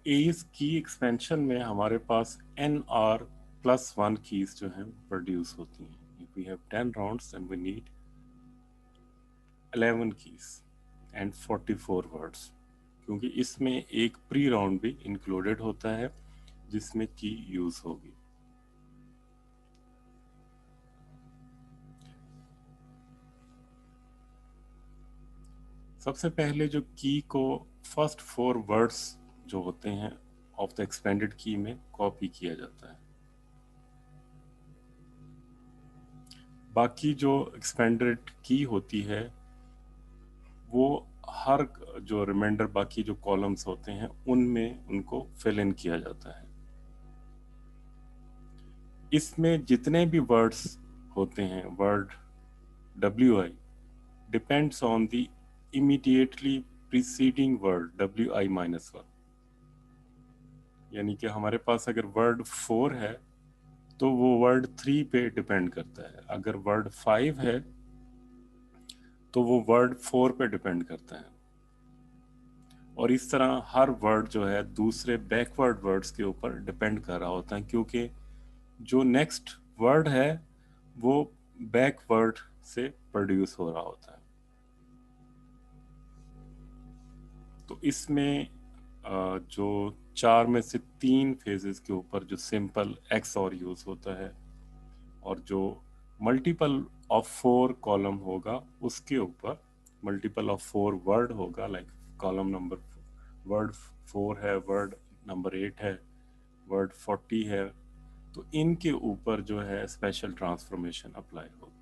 इस की एक्सपेंशन में हमारे पास NR+1 कीज जो हैं प्रोड्यूस होती हैं। If we have 10 rounds and we need 11 keys and 44 words, क्योंकि इसमें एक प्री राउंड भी इंक्लूडेड होता है जिसमें की यूज होगी। सबसे पहले जो की को फर्स्ट 4 वर्ड्स जो होते हैं ऑफ द एक्सपेंडेड की में कॉपी किया जाता है। बाकी जो एक्सपेंडेड की होती है वो हर जो रिमाइंडर बाकी जो कॉलम्स होते हैं उनमें उनको फिल इन किया जाता है। इसमें जितने भी वर्ड्स होते हैं, word WI depends on the immediately preceding word WI-1, यानी कि हमारे पास अगर वर्ड 4 है तो वो वर्ड 3 पे डिपेंड करता है, अगर वर्ड 5 है तो वो वर्ड 4 पे डिपेंड करता है, और इस तरह हर वर्ड जो है दूसरे बैकवर्ड वर्ड्स के ऊपर डिपेंड कर रहा होता है, क्योंकि जो नेक्स्ट वर्ड है वो बैकवर्ड से प्रोड्यूस हो रहा होता है। तो इसमें जो 4 में से 3 फेजेस के ऊपर जो सिंपल एक्स और यूज होता है, और जो मल्टीपल ऑफ 4 कॉलम होगा उसके ऊपर मल्टीपल ऑफ 4 वर्ड होगा, लाइक कॉलम नंबर वर्ड 4 है, वर्ड नंबर 8 है, वर्ड 40 है, तो इनके ऊपर जो है स्पेशल ट्रांसफॉर्मेशन अप्लाई होगा।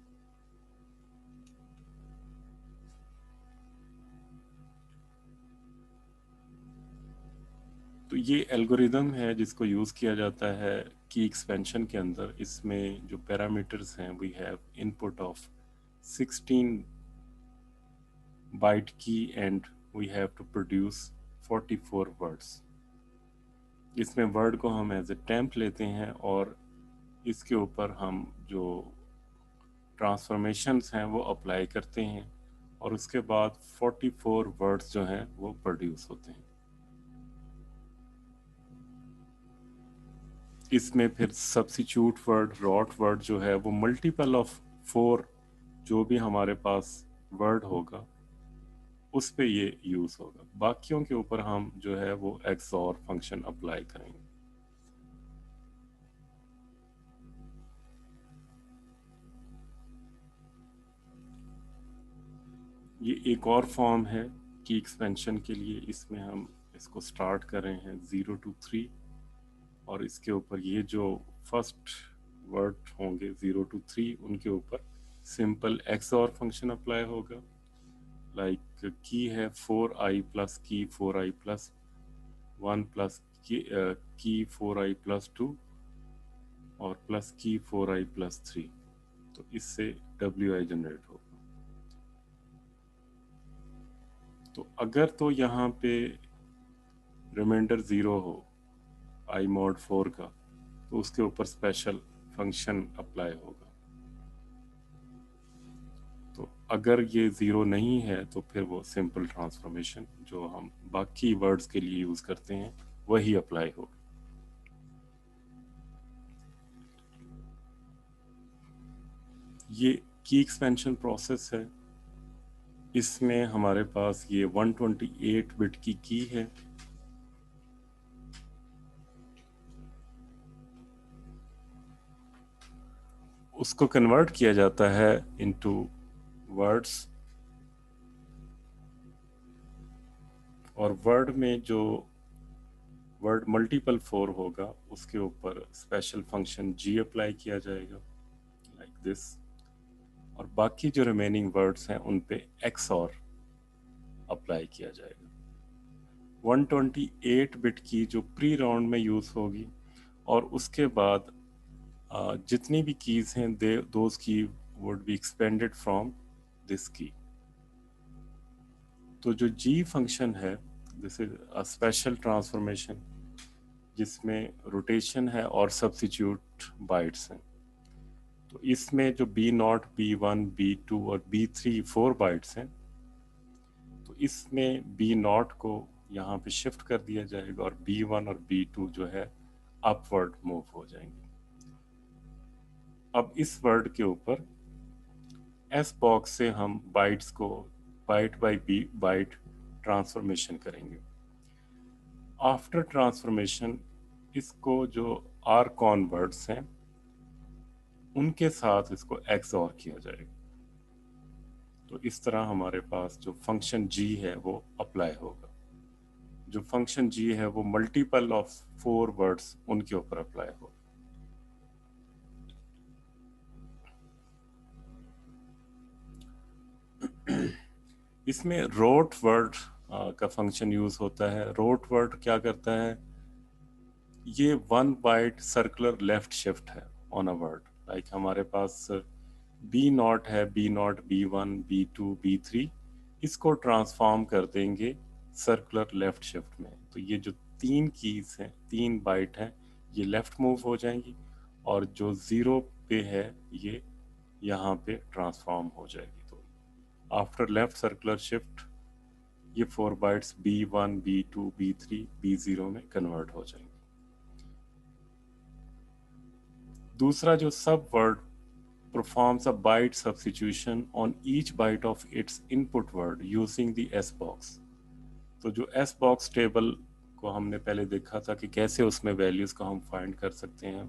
तो ये एल्गोरिदम है जिसको यूज़ किया जाता है की एक्सपेंशन के अंदर। इसमें जो पैरामीटर्स हैं, we have input of 16 byte की and we have to produce 44 words. इसमें वर्ड को हम एज ए टेम्प लेते हैं और इसके ऊपर हम जो ट्रांसफॉर्मेशंस हैं वो अप्लाई करते हैं, और उसके बाद 44 वर्ड्स जो हैं वो प्रोड्यूस होते हैं। इसमें फिर सब्स्टिट्यूट वर्ड, रॉट वर्ड जो है वो मल्टीपल ऑफ 4 जो भी हमारे पास वर्ड होगा उस पे ये यूज़ होगा। बाकियों के ऊपर हम जो है वो एक्सऑर फंक्शन अप्लाई करेंगे। ये एक और फॉर्म है की एक्सपेंशन के लिए। इसमें हम इसको स्टार्ट कर रहे हैं 0 to 3, और इसके ऊपर ये जो फर्स्ट वर्ड होंगे 0 to 3 उनके ऊपर सिंपल एक्सऑर फंक्शन अप्लाई होगा। लाइक की है 4i प्लस की 4i प्लस 1 प्लस की 4i प्लस 2 और प्लस की 4i प्लस 3, तो इससे WI जनरेट होगा। तो अगर तो यहाँ पे रिमाइंडर 0 हो i mod 4 का, तो उसके ऊपर स्पेशल फंक्शन अप्लाई होगा। तो अगर ये 0 नहीं है तो फिर वो सिंपल ट्रांसफॉर्मेशन जो हम बाकी वर्ड्स के लिए यूज़ करते हैं वही अप्लाई होगा। ये की एक्सपेंशन प्रोसेस है। इसमें हमारे पास ये 128 बिट की है। उसको कन्वर्ट किया जाता है इनटू वर्ड्स, और वर्ड में जो वर्ड मल्टीपल 4 होगा उसके ऊपर स्पेशल फंक्शन जी अप्लाई किया जाएगा, लाइक दिस। और बाकी जो रिमेनिंग वर्ड्स हैं उन पे एक्स और अप्लाई किया जाएगा। 128 बिट की जो प्री राउंड में यूज़ होगी, और उसके बाद जितनी भी कीज हैं दोज की would be expanded from this की। तो जो जी फंक्शन है, this is a special transformation जिसमें रोटेशन है और सब्स्टिट्यूट बाइट्स हैं। तो इसमें जो B0, B1, B2 और B3 4 बाइट्स हैं, तो इसमें B0 को यहाँ पे शिफ्ट कर दिया जाएगा और B1 और B2 जो है अपवर्ड मूव हो जाएंगे। अब इस वर्ड के ऊपर एस बॉक्स से हम बाइट्स को बाइट बाय बाइट ट्रांसफॉर्मेशन करेंगे। आफ्टर ट्रांसफॉर्मेशन इसको जो आरकॉन वर्ड्स हैं उनके साथ इसको एक्सऑर किया जाएगा। तो इस तरह हमारे पास जो फंक्शन g है वो अप्लाई होगा। जो फंक्शन g है वो मल्टीपल ऑफ 4 वर्ड्स उनके ऊपर अप्लाई होगा। इसमें रोट वर्ड का फंक्शन यूज होता है। रोट वर्ड क्या करता है, ये 1 बाइट सर्कुलर लेफ्ट शिफ्ट है ऑन अ वर्ड। लाइक हमारे पास B0 है, B0, B1, B2, B3, इसको ट्रांसफॉर्म कर देंगे सर्कुलर लेफ्ट शिफ्ट में। तो ये जो 3 कीज हैं, 3 बाइट हैं, ये लेफ्ट मूव हो जाएंगी और जो 0 पे है ये यहाँ पे ट्रांसफॉर्म हो जाएगी। तो आफ्टर लेफ्ट सर्कुलर शिफ्ट ये 4 bytes B1, B2, B3, B0 में कन्वर्ट हो जाएंगे। दूसरा जो सब word performs a byte substitution on each byte of its input word using the S box। तो जो S box टेबल को हमने पहले देखा था कि कैसे उसमें वैल्यूज को हम फाइंड कर सकते हैं,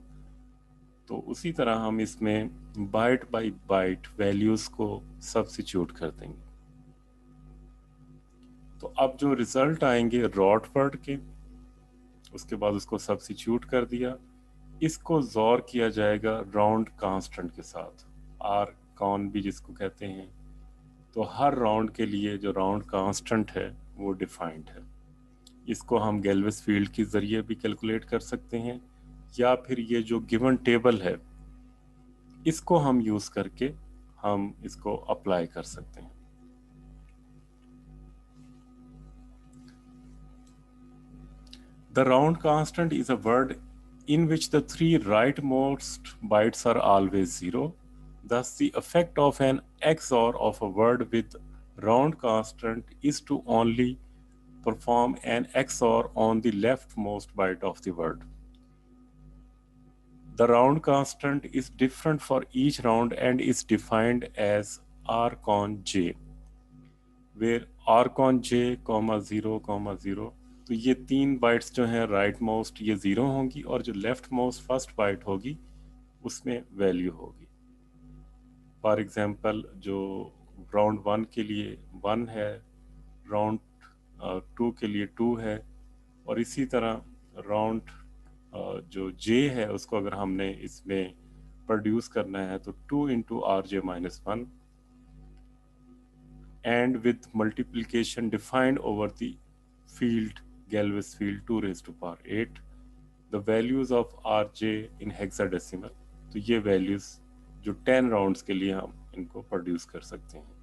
तो उसी तरह हम इसमें बाइट बाय बाइट वैल्यूज को सब्स्टिट्यूट कर देंगे। तो अब जो रिजल्ट आएंगे रॉट वर्ड के, उसके बाद उसको सब्स्टिट्यूट कर दिया, इसको जोर किया जाएगा राउंड कांस्टेंट के साथ, आर कॉन भी जिसको कहते हैं। तो हर राउंड के लिए जो राउंड कांस्टेंट है वो डिफाइंड है। इसको हम गैल्वेस फील्ड के जरिए भी कैलकुलेट कर सकते हैं, या फिर ये जो गिवन टेबल है इसको हम यूज करके हम इसको अप्लाई कर सकते हैं। The round constant is a word in which the 3 rightmost bytes are always 0. Thus, the effect of an XOR of a word with round constant is to only perform an XOR on the leftmost byte of the word. The round constant is different for each round and is defined as rcon j, where rcon j, 0, 0। तो ये 3 bytes जो हैं right most ये 0 होंगी और जो left most first bite होगी उसमें वैल्यू होगी। फॉर एग्जांपल जो राउंड 1 के लिए 1 है, राउंड 2 के लिए 2 है, और इसी तरह राउंड जो जे है उसको अगर हमने इसमें प्रोड्यूस करना है तो 2 into R J minus 1 and with multiplication defined over the field Galvez field 2 raised to power 8, the values of RJ in hexadecimal। तो ये वैल्यूज जो 10 राउंड्स के लिए हम इनको प्रोड्यूस कर सकते हैं।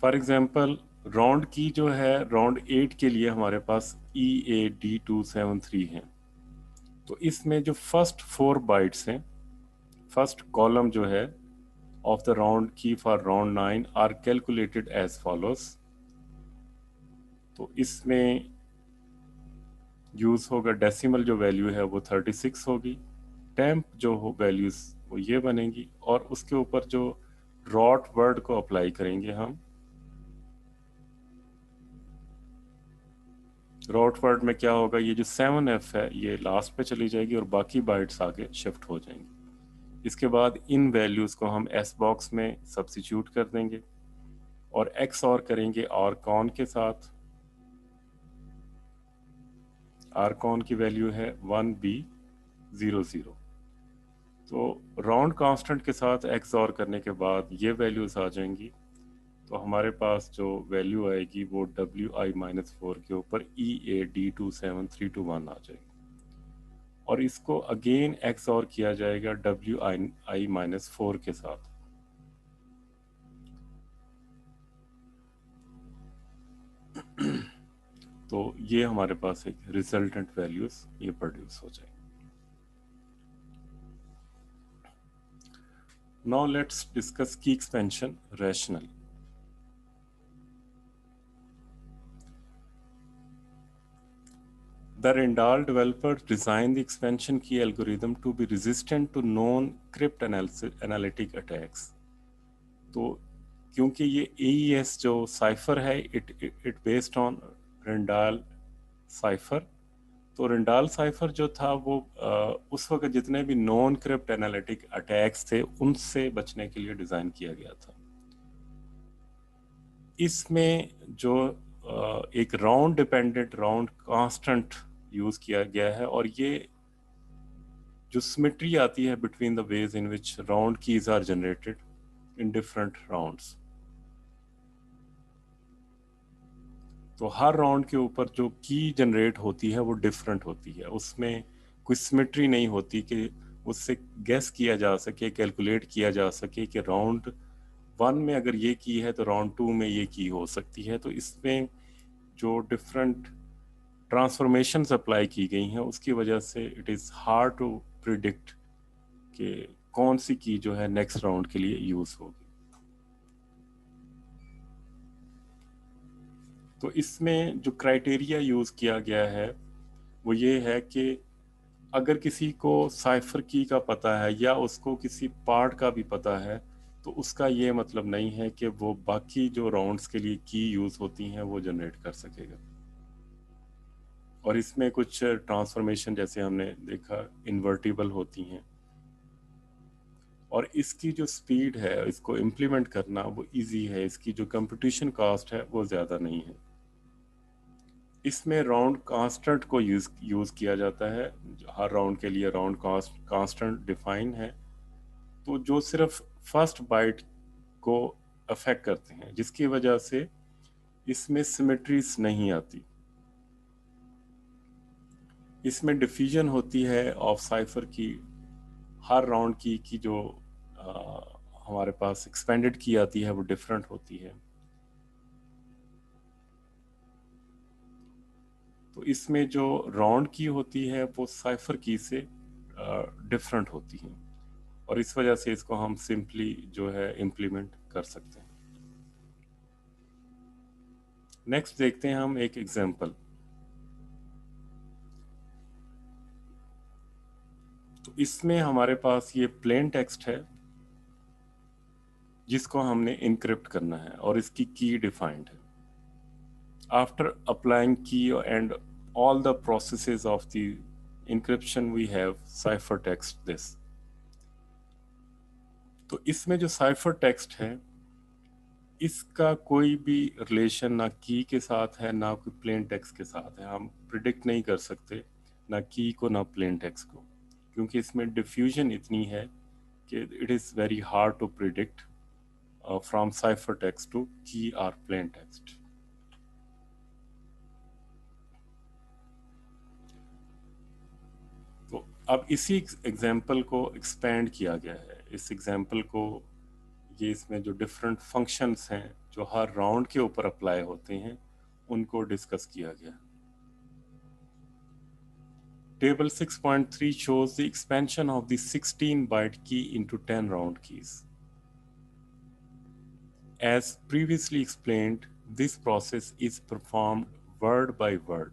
फॉर एग्जांपल राउंड की जो है राउंड 8 के लिए हमारे पास EAD273 है। तो इसमें जो फर्स्ट 4 बाइट्स हैं, फर्स्ट कॉलम जो है of the round key for round 9 are calculated as follows. तो इसमें यूज होगा डेसिमल जो वैल्यू है वो 36 होगी, टेम्प जो हो वैल्यूज वो ये बनेगी, और उसके ऊपर जो रॉट वर्ड को अप्लाई करेंगे हम। रॉट वर्ड में क्या होगा, ये जो 7F है ये लास्ट पे चली जाएगी और बाकी बाइट्स आगे शिफ्ट हो जाएंगी। इसके बाद इन वैल्यूज को हम एस बॉक्स में सब्स्टिट्यूट कर देंगे और एक्स और करेंगे आरकॉन के साथ। आरकॉन की वैल्यू है 1B00। तो राउंड कांस्टेंट के साथ एक्स और करने के बाद ये वैल्यूज आ जाएंगी। तो हमारे पास जो वैल्यू आएगी वो WI-4 के ऊपर EAD27321 आ जाएगी, और इसको अगेन एक्स और किया जाएगा WI-4 के साथ। तो ये हमारे पास एक रिजल्टेंट वैल्यूज ये प्रोड्यूस हो जाएंगे। Now let's discuss key expansion rational। The Rendall developers designed the expansion key algorithm to be resistant to known crypt analytic attacks. तो क्योंकि ये AES जो साइफर है it based on Randall cipher, तो Randall cipher जो था वो उस वक्त जितने भी नॉन क्रिप्ट एनालिटिक अटैक्स थे उनसे बचने के लिए डिज़ाइन किया गया था। इसमें जो एक round dependent round constant use किया गया है, और ये जो सिमेट्री आती है between the ways in which round keys are generated in different rounds, तो हर राउंड के ऊपर जो की जनरेट होती है वो डिफरेंट होती है, उसमें कोई सिमेट्री नहीं होती कि उससे गेस किया जा सके, कैलकुलेट किया जा सके कि राउंड 1 में अगर ये की है तो राउंड 2 में ये की हो सकती है। तो इसमें जो डिफरेंट ट्रांसफॉर्मेशंस अप्लाई की गई हैं उसकी वजह से it is hard to predict कि कौन सी की जो है नेक्स्ट राउंड के लिए यूज़ होगी। तो इसमें जो क्राइटेरिया यूज़ किया गया है वो ये है कि अगर किसी को साइफर की का पता है या उसको किसी पार्ट का भी पता है तो उसका ये मतलब नहीं है कि वो बाकी जो राउंड्स के लिए की यूज़ होती हैं वो जनरेट कर सकेगा। और इसमें कुछ ट्रांसफॉर्मेशन जैसे हमने देखा इन्वर्टिबल होती हैं, और इसकी जो स्पीड है इसको इम्प्लीमेंट करना वो इजी है, इसकी जो कंप्यूटेशन कॉस्ट है वो ज़्यादा नहीं है। इसमें राउंड कांस्टेंट को यूज़ किया जाता है, हर राउंड के लिए राउंड कांस्टेंट डिफाइन है, तो जो सिर्फ फर्स्ट बाइट को अफेक्ट करते हैं, जिसकी वजह से इसमें सिमेट्रीज नहीं आती। इसमें डिफिजन होती है ऑफ साइफर की, हर राउंड की जो हमारे पास एक्सपेंडेड की आती है वो डिफरेंट होती है। तो इसमें जो राउंड की होती है वो साइफर की से डिफरेंट होती है, और इस वजह से इसको हम सिंपली जो है इम्प्लीमेंट कर सकते हैं। नेक्स्ट देखते हैं हम एक एग्जांपल। तो इसमें हमारे पास ये प्लेन टेक्स्ट है जिसको हमने इनक्रिप्ट करना है और इसकी की डिफाइंड है। आफ्टर अप्लाइंग की and all the processes of the encryption we have ciphertext this। तो इसमें जो साइफर टेक्स्ट है इसका कोई भी रिलेशन ना की के साथ है ना कोई प्लेन टेक्स्ट के साथ है। हम प्रिडिक्ट नहीं कर सकते ना की को ना प्लेन टेक्स्ट को, क्योंकि इसमें डिफ्यूजन इतनी है कि it is very hard to predict from cipher text to key और प्लेन टेक्स्ट। तो अब इसी एग्जाम्पल को एक्सपेंड किया गया है। इस एग्जाम्पल को ये इसमें जो डिफरेंट फंक्शंस हैं जो हर राउंड के ऊपर अप्लाई होते हैं उनको डिस्कस किया गया। Table 6.3 shows the expansion of the 16-byte key into 10 round keys. As previously explained, this process is performed word by word,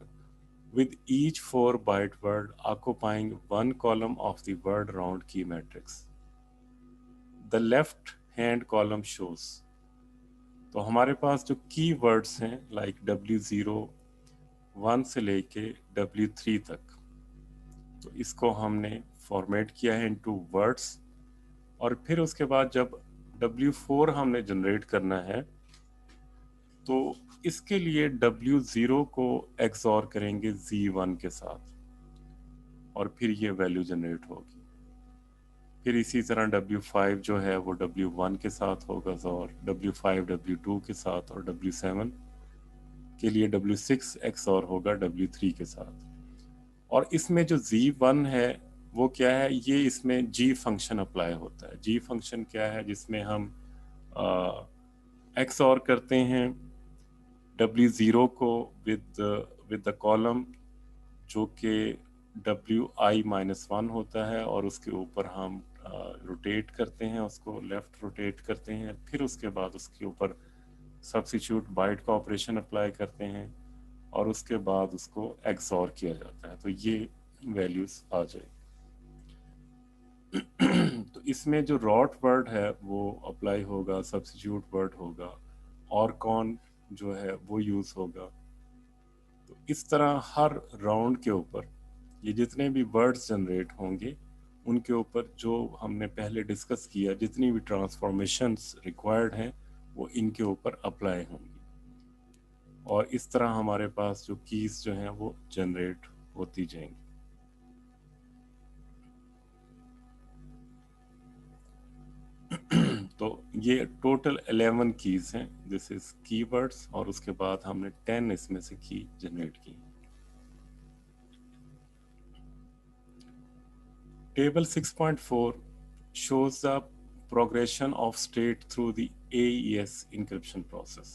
with each 4-byte word occupying one column of the word round key matrix. The left hand column shows, तो हमारे पास जो की words हैं like W0 1 से लेके W3 तक, तो इसको हमने फॉर्मेट किया है इनटू वर्ड्स, और फिर उसके बाद जब W4 हमने जनरेट करना है तो इसके लिए W0 को एक्सऑर करेंगे Z1 के साथ और फिर ये वैल्यू जनरेट होगी। फिर इसी तरह W5 जो है वो W1 के साथ होगा और W5 W2 के साथ, और W7 के लिए W6 XOR होगा W3 के साथ। और इसमें जो Z1 है वो क्या है, ये इसमें G फंक्शन अप्लाई होता है। G फंक्शन क्या है, जिसमें हम XOR करते हैं W0 को विद द कॉलम जो कि WI-1 होता है, और उसके ऊपर हम रोटेट करते हैं, उसको लेफ्ट रोटेट करते हैं, फिर उसके बाद उसके ऊपर सब्स्टिट्यूट बाइट का ऑपरेशन अप्लाई करते हैं, और उसके बाद उसको एक्सॉर किया जाता है, तो ये वैल्यूज आ जाए। तो इसमें जो रॉट वर्ड है वो अप्लाई होगा, सब्स्टिट्यूट वर्ड होगा, और कौन जो है वो यूज होगा। तो इस तरह हर राउंड के ऊपर ये जितने भी वर्ड्स जनरेट होंगे उनके ऊपर जो हमने पहले डिस्कस किया, जितनी भी ट्रांसफॉर्मेशंस रिक्वायर्ड हैं वो इनके ऊपर अप्लाई होंगी, और इस तरह हमारे पास जो कीज जो हैं वो जनरेट होती जाएंगी। तो ये टोटल 11 कीज हैं, दिस इज कीवर्ड्स, और उसके बाद हमने 10 इसमें से की जनरेट की। Table 6.4 shows the progression of state through the AES encryption process।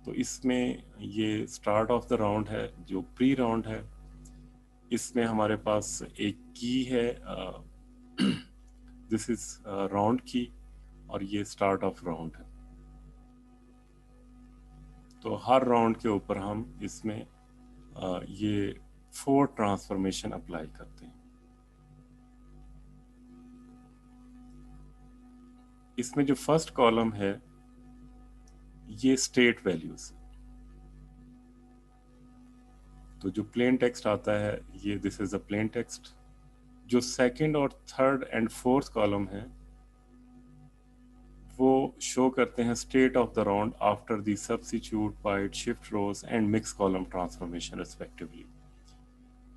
तो इसमें ये स्टार्ट ऑफ द राउंड है, जो प्री राउंड है, इसमें हमारे पास एक की है, दिस इज राउंड की, और ये स्टार्ट ऑफ राउंड है। तो हर राउंड के ऊपर हम इसमें ये 4 ट्रांसफॉर्मेशन अप्लाई करते हैं। इसमें जो फर्स्ट कॉलम है ये स्टेट वैल्यूज, तो जो प्लेन टेक्स्ट आता है ये this is a plain text. जो सेकंड और थर्ड एंड फोर्थ कॉलम है वो शो करते हैं state of the round after the substitute, byte, shift rows and mix column transformation respectively.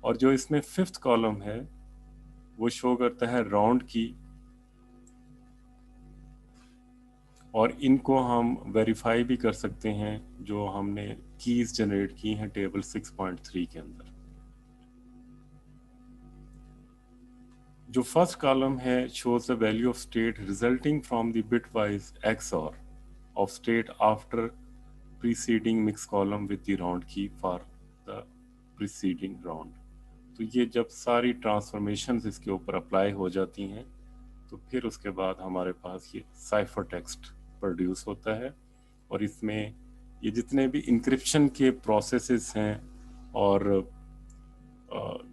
और जो इसमें फिफ्थ कॉलम है वो शो करता है राउंड की, और इनको हम वेरीफाई भी कर सकते हैं जो हमने कीज जनरेट की हैं टेबल 6.3 के अंदर। जो फर्स्ट कॉलम है shows the value of state resulting from the bitwise XOR of state after preceding mix column with the round key for the preceding round। तो ये जब सारी ट्रांसफॉर्मेशंस इसके ऊपर अप्लाई हो जाती हैं तो फिर उसके बाद हमारे पास ये साइफर टेक्स्ट प्रोड्यूस होता है, और इसमें ये जितने भी इंक्रिप्शन के प्रोसेसेस हैं और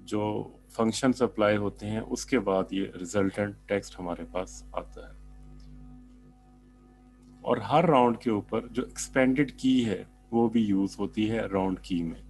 जो फंक्शंस अप्लाई होते हैं उसके बाद ये रिजल्टेंट टेक्स्ट हमारे पास आता है। और हर राउंड के ऊपर जो एक्सपेंडेड की है वो भी यूज होती है राउंड की में।